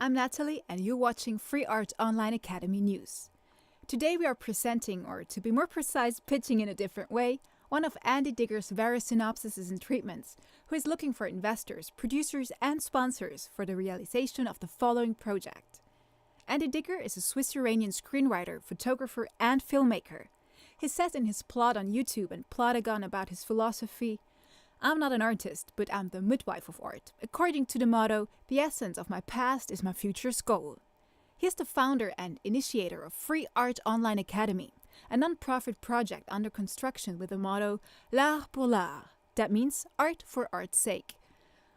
I'm Natalie and you're watching Free Art Online Academy News. Today we are presenting, or to be more precise, pitching in a different way, one of Andy Digger's various synopsises and treatments, who is looking for investors, producers and sponsors for the realization of the following project. Andy Digger is a Swiss-Iranian screenwriter, photographer and filmmaker. He says in his plot on YouTube and Plotagon about his philosophy, "I'm not an artist, but I'm the midwife of art. According to the motto, the essence of my past is my future's goal." He is the founder and initiator of Free Art Online Academy, a non-profit project under construction with the motto L'art pour l'art. That means art for art's sake.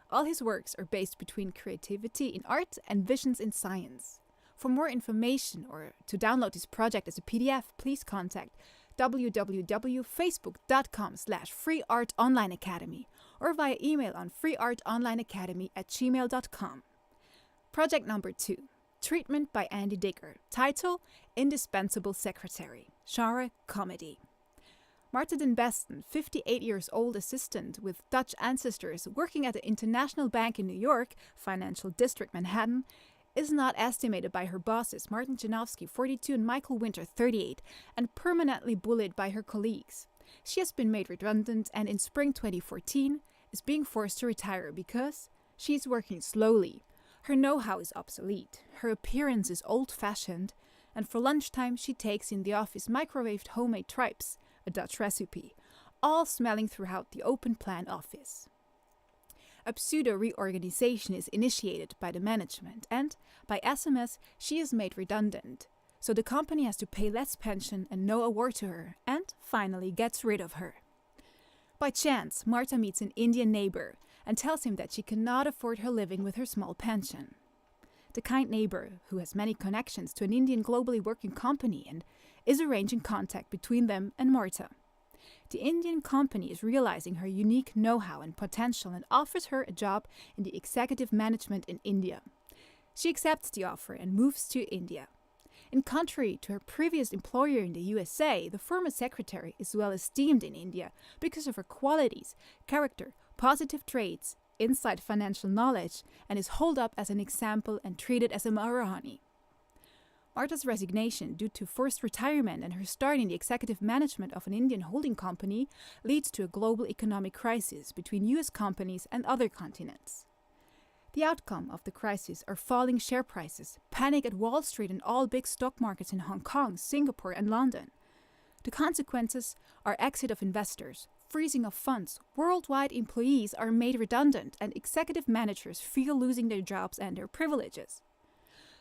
All his works are based between creativity in art and visions in science. For more information or to download this project as a PDF, please contact www.facebook.com/freeartonlineacademy or via email on freeartonlineacademy@gmail.com. Project number 2. Treatment by Andy Digger. Title: Indispensable Secretary. Genre: Comedy. Marta den Besten, 58 years old assistant with Dutch ancestors working at the International Bank in New York, Financial District, Manhattan, is not estimated by her bosses Martin Janowski, 42, and Michael Winter, 38, and permanently bullied by her colleagues. She has been made redundant and in spring 2014 is being forced to retire because she is working slowly. Her know-how is obsolete, her appearance is old-fashioned, and for lunchtime she takes in the office microwaved homemade tripes, a Dutch recipe, all smelling throughout the open-plan office. A pseudo-reorganization is initiated by the management and, by SMS, she is made redundant. So the company has to pay less pension and no award to her and, finally, gets rid of her. By chance, Marta meets an Indian neighbor and tells him that she cannot afford her living with her small pension. The kind neighbor, who has many connections to an Indian globally working company and is arranging contact between them and Marta. The Indian company is realizing her unique know-how and potential and offers her a job in the executive management in India. She accepts the offer and moves to India. In contrary to her previous employer in the USA, the former secretary is well esteemed in India because of her qualities, character, positive traits, inside financial knowledge, and is held up as an example and treated as a Maharani. Marta's resignation due to forced retirement and her start in the executive management of an Indian holding company leads to a global economic crisis between US companies and other continents. The outcome of the crisis are falling share prices, panic at Wall Street and all big stock markets in Hong Kong, Singapore and London. The consequences are exit of investors, freezing of funds, worldwide employees are made redundant and executive managers fear losing their jobs and their privileges.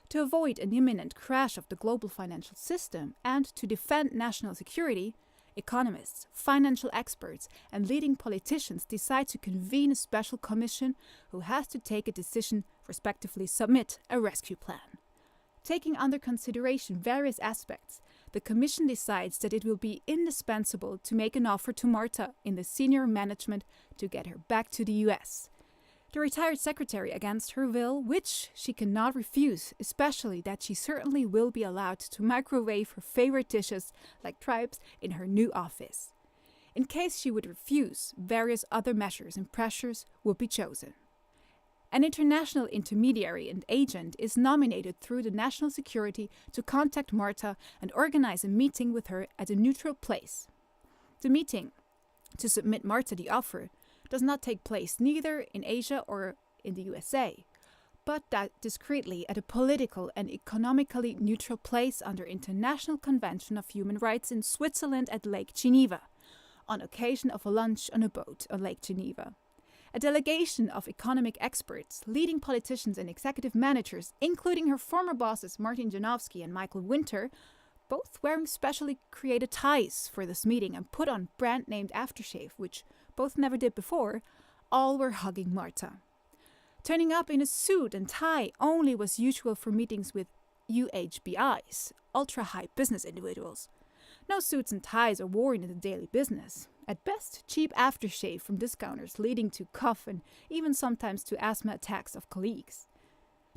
To avoid an imminent crash of the global financial system and to defend national security, economists, financial experts, and leading politicians decide to convene a special commission who has to take a decision, respectively submit a rescue plan. Taking under consideration various aspects, the commission decides that it will be indispensable to make an offer to Marta in the senior management to get her back to the US. The retired secretary against her will, which she cannot refuse, especially that she certainly will be allowed to microwave her favorite dishes like tripes in her new office. In case she would refuse, various other measures and pressures would be chosen. An international intermediary and agent is nominated through the national security to contact Marta and organize a meeting with her at a neutral place. The meeting, to submit Marta the offer, does not take place neither in Asia or in the USA, but that discreetly at a political and economically neutral place under International Convention of Human Rights in Switzerland at Lake Geneva, on occasion of a lunch on a boat on Lake Geneva. A delegation of economic experts, leading politicians and executive managers, including her former bosses Martin Janowski and Michael Winter, both wearing specially created ties for this meeting and put on brand-named aftershave, which both never did before, all were hugging Marta. Turning up in a suit and tie only was usual for meetings with UHBIs, ultra-high business individuals. No suits and ties are worn in the daily business. At best, cheap aftershave from discounters leading to cough and even sometimes to asthma attacks of colleagues.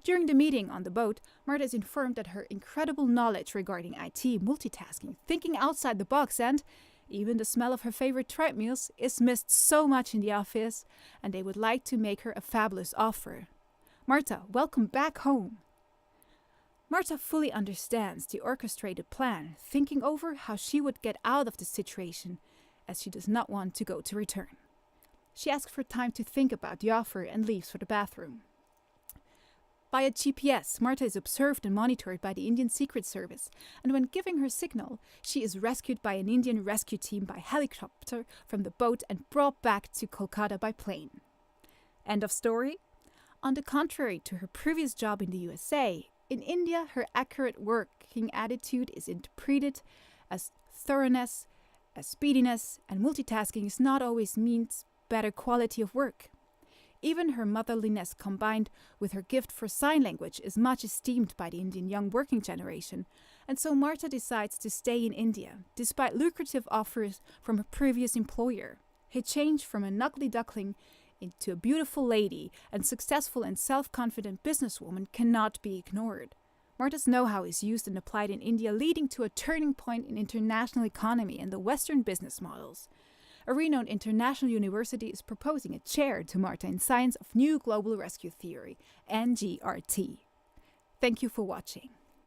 During the meeting on the boat, Marta is informed that her incredible knowledge regarding IT, multitasking, thinking outside the box and even the smell of her favorite tripe meals is missed so much in the office, and they would like to make her a fabulous offer. Marta, welcome back home. Marta fully understands the orchestrated plan, thinking over how she would get out of the situation, as she does not want to go to return. She asks for time to think about the offer and leaves for the bathroom. Via GPS, Marta is observed and monitored by the Indian Secret Service, and when giving her signal, she is rescued by an Indian rescue team by helicopter from the boat and brought back to Kolkata by plane. End of story? On the contrary to her previous job in the USA, in India her accurate working attitude is interpreted as thoroughness, as speediness, and multitasking is not always means better quality of work. Even her motherliness combined with her gift for sign language is much esteemed by the Indian young working generation, and so Marta decides to stay in India, despite lucrative offers from her previous employer. Her change from an ugly duckling into a beautiful lady and successful and self-confident businesswoman cannot be ignored. Marta's know-how is used and applied in India, leading to a turning point in international economy and the Western business models. A renowned international university is proposing a chair to Marta in Science of New Global Rescue Theory, NGRT. Thank you for watching.